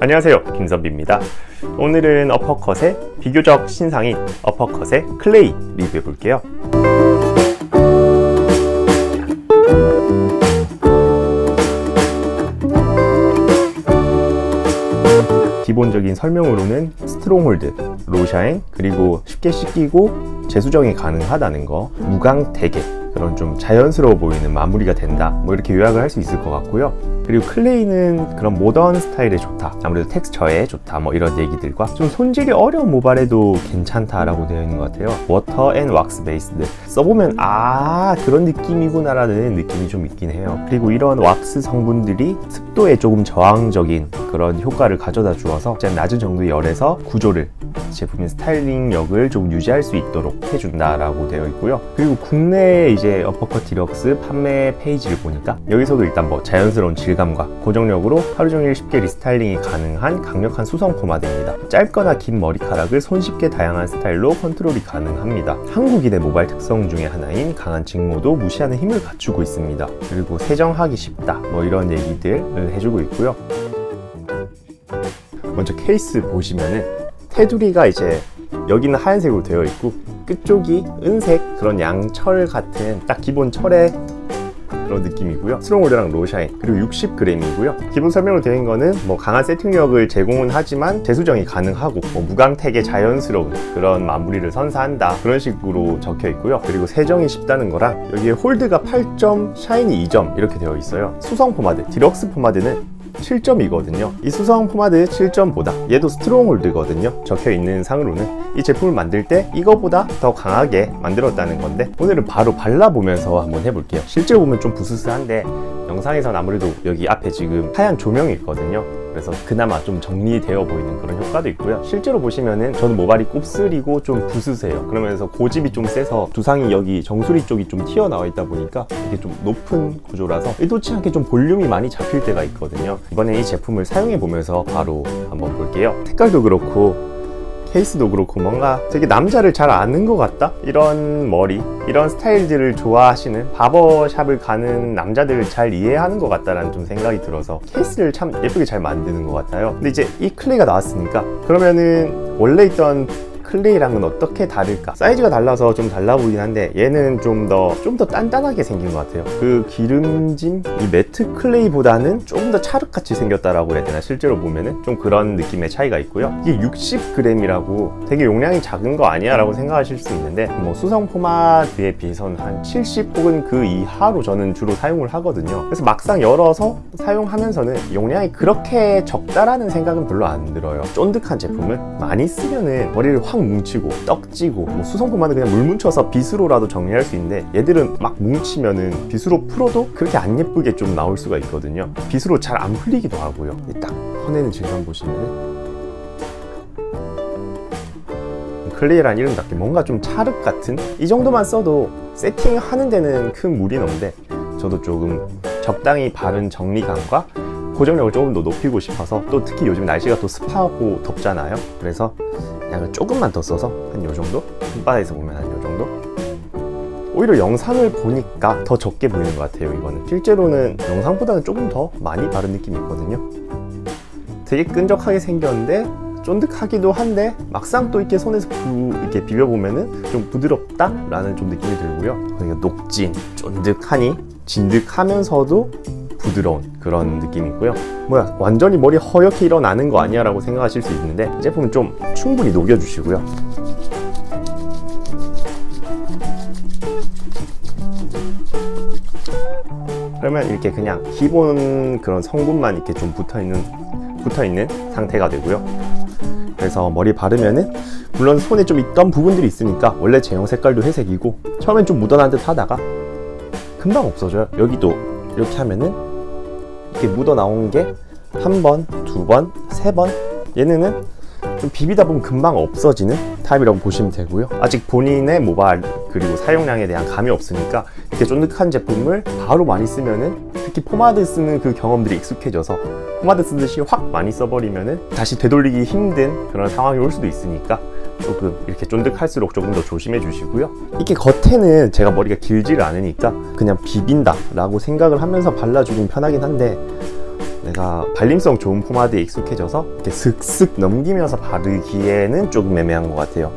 안녕하세요, 김선비입니다. 오늘은 어퍼컷의 비교적 신상인 어퍼컷의 클레이 리뷰해 볼게요. 기본적인 설명으로는 스트롱홀드, 로샤인, 그리고 쉽게 씻기고 재수정이 가능하다는 거, 무광대게, 그런 좀 자연스러워 보이는 마무리가 된다, 뭐 이렇게 요약을 할 수 있을 것 같고요. 그리고 클레이는 그런 모던 스타일에 좋다, 아무래도 텍스처에 좋다, 뭐 이런 얘기들과 좀 손질이 어려운 모발에도 괜찮다라고 되어 있는 것 같아요. 워터 앤 왁스 베이스드, 써보면 그런 느낌이구나 라는 느낌이 좀 있긴 해요. 그리고 이런 왁스 성분들이 습도에 조금 저항적인 그런 효과를 가져다 주어서 낮은 정도의 열에서 구조를, 제품의 스타일링력을 좀 유지할 수 있도록 해준다라고 되어 있고요. 그리고 국내에 이제 어퍼컷 디럭스 판매 페이지를 보니까 여기서도 일단 뭐 자연스러운 질감과 고정력으로 하루 종일 쉽게 리스타일링이 가능한 강력한 수성 포마드입니다. 짧거나 긴 머리카락을 손쉽게 다양한 스타일로 컨트롤이 가능합니다. 한국인의 모발 특성 중에 하나인 강한 직모도 무시하는 힘을 갖추고 있습니다. 그리고 세정하기 쉽다, 뭐 이런 얘기들을 해주고 있고요. 먼저 케이스 보시면은 테두리가 이제 여기는 하얀색으로 되어 있고 끝쪽이 은색, 그런 양철 같은 딱 기본 철의 그런 느낌이고요. 스트롱홀드랑 로샤인, 그리고 60g이고요. 기본 설명으로 되어 있는 거는 뭐 강한 세팅력을 제공은 하지만 재수정이 가능하고 뭐 무광택의 자연스러운 그런 마무리를 선사한다, 그런 식으로 적혀 있고요. 그리고 세정이 쉽다는 거랑 여기에 홀드가 8점, 샤이니 2점 이렇게 되어 있어요. 수성 포마드, 디럭스 포마드는 7점이거든요. 이 수성 포마드 7점보다 얘도 스트롱홀드거든요. 적혀 있는 상으로는 이 제품을 만들 때 이거보다 더 강하게 만들었다는 건데, 오늘은 바로 발라보면서 한번 해볼게요. 실제로 보면 좀 부스스한데 영상에선 아무래도 여기 앞에 지금 하얀 조명이 있거든요. 그래서 그나마 좀 정리되어 보이는 그런 효과도 있고요. 실제로 보시면은 저는 모발이 곱슬이고 좀 부스세요. 그러면서 고집이 좀 세서 두상이 여기 정수리 쪽이 좀 튀어나와 있다 보니까 이게 좀 높은 구조라서 의도치 않게 좀 볼륨이 많이 잡힐 때가 있거든요. 이번에 이 제품을 사용해 보면서 바로 한번 볼게요. 색깔도 그렇고 케이스도 그렇고 뭔가 되게 남자를 잘 아는 것 같다? 이런 머리, 이런 스타일들을 좋아하시는 바버샵을 가는 남자들을 잘 이해하는 것 같다라는 좀 생각이 들어서 케이스를 참 예쁘게 잘 만드는 것 같아요. 근데 이제 이 클레이가 나왔으니까 그러면은 원래 있던 클레이랑은 어떻게 다를까? 사이즈가 달라서 좀 달라 보이긴 한데 얘는 좀 더 단단하게 생긴 것 같아요. 그 기름진 이 매트 클레이보다는 좀 더 찰흙같이 생겼다라고 해야 되나? 실제로 보면은 좀 그런 느낌의 차이가 있고요. 이게 60g이라고 되게 용량이 작은 거 아니야? 라고 생각하실 수 있는데 뭐 수성 포마드에 비해서는 한 70 혹은 그 이하로 저는 주로 사용을 하거든요. 그래서 막상 열어서 사용하면서는 용량이 그렇게 적다라는 생각은 별로 안 들어요. 쫀득한 제품을 많이 쓰면은 머리를 확 뭉치고 떡지고, 뭐 수성 포마드 그냥 물 뭉쳐서 빗으로라도 정리할 수 있는데 얘들은 막 뭉치면은 빗으로 풀어도 그렇게 안 예쁘게 좀 나올 수가 있거든요. 빗으로 잘 안 풀리기도 하고요. 딱 퍼내는 질감 보시면은 클레이란 이름답게 뭔가 좀 찰흙 같은, 이 정도만 써도 세팅하는 데는 큰 무리는 없는데 저도 조금 적당히 바른 정리감과 고정력을 조금 더 높이고 싶어서, 또 특히 요즘 날씨가 또 습하고 덥잖아요. 그래서 양을 조금만 더 써서 한 요 정도? 손바닥에서 보면 한 요 정도? 오히려 영상을 보니까 더 적게 보이는 것 같아요. 이거는 실제로는 영상보다는 조금 더 많이 바른 느낌이 있거든요. 되게 끈적하게 생겼는데 쫀득하기도 한데 막상 또 이렇게 손에서 이렇게 비벼보면은 좀 부드럽다? 라는 좀 느낌이 들고요. 그러니까 녹진, 쫀득하니 진득하면서도 부드러운 그런 느낌이고요. 뭐야, 완전히 머리 허옇게 일어나는 거 아니야? 라고 생각하실 수 있는데 이 제품은 좀 충분히 녹여주시고요. 그러면 이렇게 그냥 기본 그런 성분만 이렇게 좀 붙어있는 상태가 되고요. 그래서 머리 바르면은 물론 손에 좀 있던 부분들이 있으니까 원래 제형 색깔도 회색이고 처음엔 좀 묻어난 듯 하다가 금방 없어져요. 여기도 이렇게 하면은 이렇게 묻어 나온 게 한 번, 두 번, 세 번, 얘네는 좀 비비다 보면 금방 없어지는 타입이라고 보시면 되고요. 아직 본인의 모발 그리고 사용량에 대한 감이 없으니까 이렇게 쫀득한 제품을 바로 많이 쓰면은, 특히 포마드 쓰는 그 경험들이 익숙해져서 포마드 쓰듯이 확 많이 써버리면은 다시 되돌리기 힘든 그런 상황이 올 수도 있으니까 조금 이렇게 쫀득할수록 조금 더 조심해 주시고요. 이게 겉에는 제가 머리가 길지를 않으니까 그냥 비빈다 라고 생각을 하면서 발라주긴 편하긴 한데 내가 발림성 좋은 포마드에 익숙해져서 이렇게 슥슥 넘기면서 바르기에는 조금 애매한 것 같아요.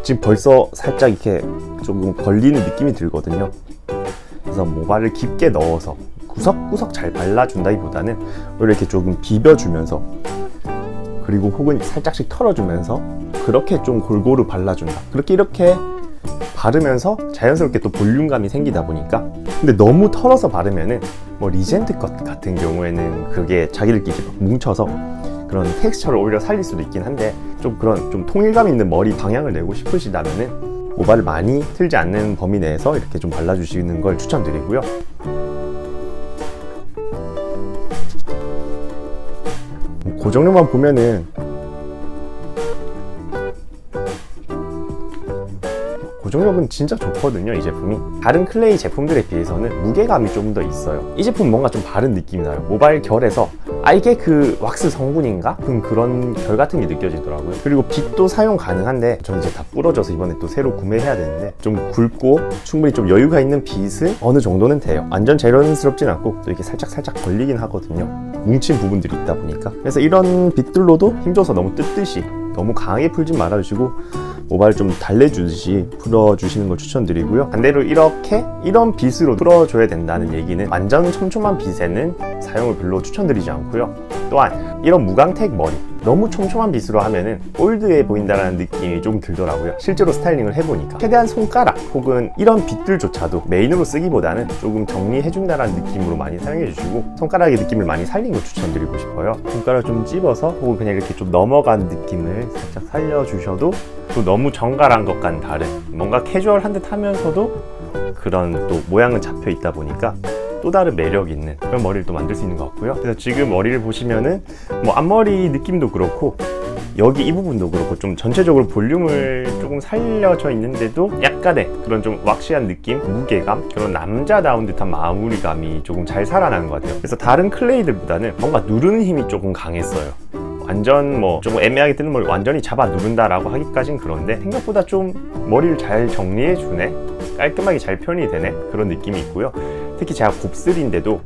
지금 벌써 살짝 이렇게 조금 걸리는 느낌이 들거든요. 그래서 모발을 깊게 넣어서 구석구석 잘 발라준다기보다는 이렇게 조금 비벼주면서, 그리고 혹은 살짝씩 털어주면서 그렇게 좀 골고루 발라준다. 그렇게 이렇게 바르면서 자연스럽게 또 볼륨감이 생기다 보니까. 근데 너무 털어서 바르면은 뭐 리젠트 컷 같은 경우에는 그게 자기들끼리 뭉쳐서 그런 텍스처를 오히려 살릴 수도 있긴 한데, 좀 그런 좀 통일감 있는 머리 방향을 내고 싶으시다면은 모발을 많이 틀지 않는 범위 내에서 이렇게 좀 발라주시는 걸 추천드리고요. 고정력만 보면은 고정력은 진짜 좋거든요. 이 제품이 다른 클레이 제품들에 비해서는 무게감이 좀 더 있어요. 이 제품은 뭔가 좀 다른 느낌이 나요. 모발 결에서 이게 그 왁스 성분인가? 그런 결 같은 게 느껴지더라고요. 그리고 빗도 사용 가능한데 저는 이제 다 부러져서 이번에 또 새로 구매해야 되는데, 좀 굵고 충분히 좀 여유가 있는 빗은 어느 정도는 돼요. 완전 자연스럽진 않고 또 이렇게 살짝 걸리긴 하거든요. 뭉친 부분들이 있다 보니까. 그래서 이런 빗들로도 힘줘서 너무 뜯듯이 너무 강하게 풀진 말아주시고 모발을 좀 달래주듯이 풀어주시는 걸 추천드리고요. 반대로 이런 빗으로 풀어줘야 된다는 얘기는 완전 촘촘한 빗에는 사용을 별로 추천드리지 않고요. 또한 이런 무광택 머리 너무 촘촘한 빗으로 하면은 올드해 보인다는 느낌이 좀 들더라고요. 실제로 스타일링을 해보니까 최대한 손가락 혹은 이런 빗들조차도 메인으로 쓰기보다는 조금 정리해준다는 느낌으로 많이 사용해주시고, 손가락의 느낌을 많이 살린 걸 추천드리고 싶어요. 손가락 좀 찝어서 혹은 그냥 이렇게 좀 넘어간 느낌을 살짝 살려주셔도 또 너무 정갈한 것과는 다른 뭔가 캐주얼한 듯 하면서도 그런 또 모양은 잡혀 있다 보니까 또 다른 매력 있는 그런 머리를 또 만들 수 있는 것 같고요. 그래서 지금 머리를 보시면은 뭐 앞머리 느낌도 그렇고 여기 이 부분도 그렇고 좀 전체적으로 볼륨을 조금 살려져 있는데도 약간의 그런 좀 왁시한 느낌, 무게감, 그런 남자다운 듯한 마무리감이 조금 잘 살아나는 것 같아요. 그래서 다른 클레이들보다는 뭔가 누르는 힘이 조금 강했어요. 완전 뭐 조금 애매하게 뜨는 머리 완전히 잡아 누른다라고 하기까진 그런데 생각보다 좀 머리를 잘 정리해주네, 깔끔하게 잘 표현이 되네, 그런 느낌이 있고요. 특히 제가 곱슬인데도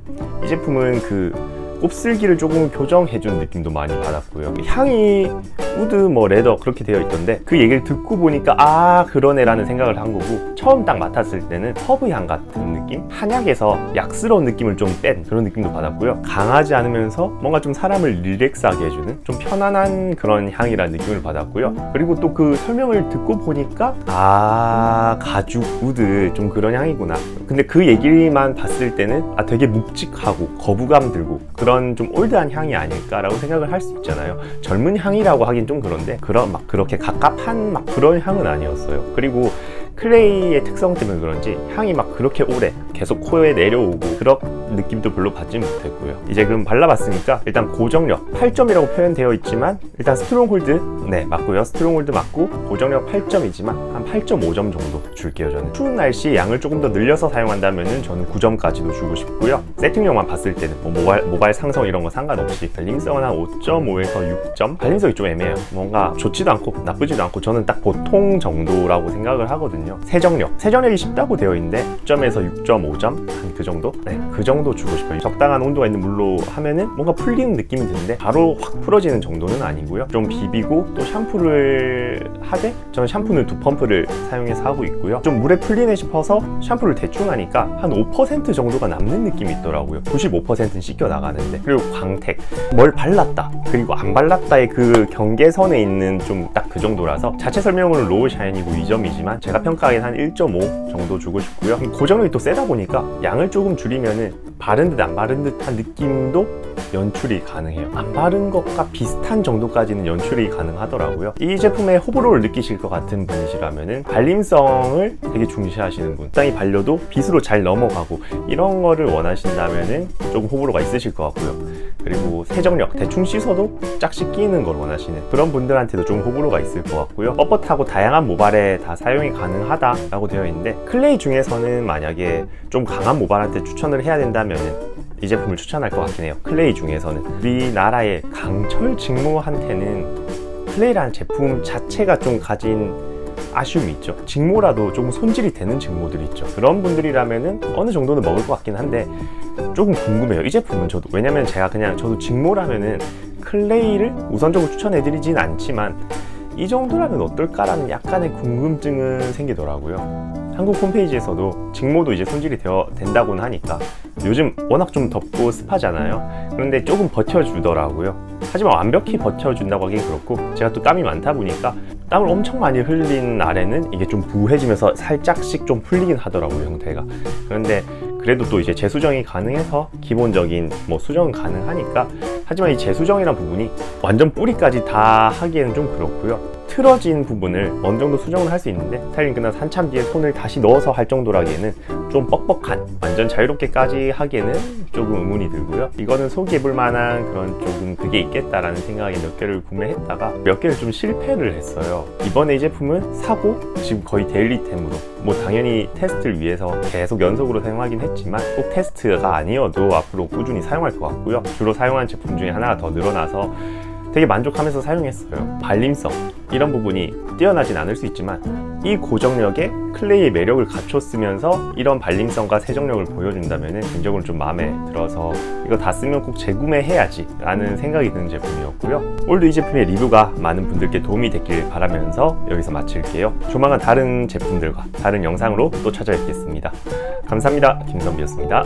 이 제품은 그 곱슬기를 조금 교정해준 느낌도 많이 받았고요. 향이 우드 뭐 레더 그렇게 되어 있던데 그 얘기를 듣고 보니까 그러네 라는 생각을 한 거고, 처음 딱 맡았을 때는 허브 향 같은 느낌? 한약에서 약스러운 느낌을 좀 뺀 그런 느낌도 받았고요. 강하지 않으면서 뭔가 좀 사람을 릴렉스하게 해주는 좀 편안한 그런 향이라는 느낌을 받았고요. 그리고 또 그 설명을 듣고 보니까 가죽 우드 좀 그런 향이구나. 근데 그 얘기만 봤을 때는 되게 묵직하고 거부감 들고 그런 좀 올드한 향이 아닐까라고 생각을 할 수 있잖아요. 젊은 향이라고 하긴 좀 그런데 막 그렇게 갑갑한 막 그런 향은 아니었어요. 그리고 클레이의 특성 때문에 그런지 향이 막 그렇게 오래 계속 코에 내려오고 그런 느낌도 별로 받지 못했고요. 이제 그럼 발라봤으니까 일단 고정력 8점이라고 표현되어 있지만 일단 스트롱홀드 맞고요. 스트롱홀드 맞고 고정력 8점이지만 한 8.5점 정도 줄게요. 저는 추운 날씨 양을 조금 더 늘려서 사용한다면은 저는 9점까지도 주고 싶고요. 세팅력만 봤을 때는 뭐 모발 상성 이런 거 상관없이 발림성은 한 5.5에서 6점. 발림성이 좀 애매해요. 뭔가 좋지도 않고 나쁘지도 않고 저는 딱 보통 정도라고 생각을 하거든요. 세정력이 쉽다고 되어 있는데 6점에서 6.5점 한 그 정도? 그 정도 주고 싶어요. 적당한 온도가 있는 물로 하면은 뭔가 풀리는 느낌이 드는데 바로 확 풀어지는 정도는 아니고요. 좀 비비고 또 샴푸를 하되 저는 샴푸는 2펌프를 사용해서 하고 있고요. 좀 물에 풀리네 싶어서 샴푸를 대충 하니까 한 5% 정도가 남는 느낌이 있더라고요. 95%는 씻겨 나가는데. 그리고 광택, 뭘 발랐다 그리고 안 발랐다의 그 경계선에 있는 좀 딱 그 정도라서 자체 설명으로는 로우 샤인이고 2점이지만 제가 평가하기엔 한 1.5 정도 주고 싶고요. 고정력이 또 세다 보니까 양을 조금 줄이면은 바른 듯 안 바른 듯한 느낌도 연출이 가능해요. 안 바른 것과 비슷한 정도까지는 연출이 가능하더라고요. 이 제품의 호불호를 느끼실 것 같은 분이시라면은 발림성을 되게 중시하시는 분, 적당히 발려도 빗으로 잘 넘어가고 이런 거를 원하신다면은 조금 호불호가 있으실 것 같고요. 그리고 세정력, 대충 씻어도 쫙 씻기는 걸 원하시는 그런 분들한테도 좀 호불호가 있을 것 같고요. 뻣뻣하고 다양한 모발에 다 사용이 가능하다라고 되어 있는데, 클레이 중에서는 만약에 좀 강한 모발한테 추천을 해야 된다면은 이 제품을 추천할 것 같긴 해요. 클레이 중에서는 우리나라의 강철 직모한테는 클레이라는 제품 자체가 좀 가진 아쉬움이 있죠. 직모라도 조금 손질이 되는 직모들이 있죠. 그런 분들이라면은 어느 정도는 먹을 것 같긴 한데 조금 궁금해요, 이 제품은. 저도 왜냐면 제가 그냥 저도 직모라면은 클레이를 우선적으로 추천해드리진 않지만 이 정도라면 어떨까라는 약간의 궁금증은 생기더라고요. 한국 홈페이지에서도 직모도 이제 손질이 된다고는 하니까 요즘 워낙 좀 덥고 습하잖아요. 그런데 조금 버텨주더라고요. 하지만 완벽히 버텨준다고 하긴 그렇고, 제가 또 땀이 많다 보니까 땀을 엄청 많이 흘린 날에는 이게 좀 부해지면서 살짝씩 좀 풀리긴 하더라고요, 형태가. 그런데 그래도 또 이제 재수정이 가능해서 기본적인 뭐 수정은 가능하니까, 하지만 이 재수정이란 부분이 완전 뿌리까지 다 하기에는 좀 그렇고요. 틀어진 부분을 어느 정도 수정을 할 수 있는데 스타일링 끝나서 한참 뒤에 손을 다시 넣어서 할 정도라기에는 좀 뻑뻑한, 완전 자유롭게까지 하기에는 조금 의문이 들고요. 이거는 소개해볼 만한 그런 조금 그게 있겠다라는 생각에 몇 개를 구매했다가 몇 개를 좀 실패를 했어요. 이번에 이 제품은 사고 지금 거의 데일리템으로, 뭐 당연히 테스트를 위해서 계속 연속으로 사용하긴 했지만 꼭 테스트가 아니어도 앞으로 꾸준히 사용할 것 같고요. 주로 사용한 제품 중에 하나가 더 늘어나서 되게 만족하면서 사용했어요. 발림성, 이런 부분이 뛰어나진 않을 수 있지만 이 고정력에 클레이의 매력을 갖췄으면서 이런 발림성과 세정력을 보여준다면 개인적으로 좀 마음에 들어서 이거 다 쓰면 꼭 재구매해야지 라는 생각이 드는 제품이었고요. 오늘도 이 제품의 리뷰가 많은 분들께 도움이 됐길 바라면서 여기서 마칠게요. 조만간 다른 제품들과 다른 영상으로 또 찾아뵙겠습니다. 감사합니다. 김선비였습니다.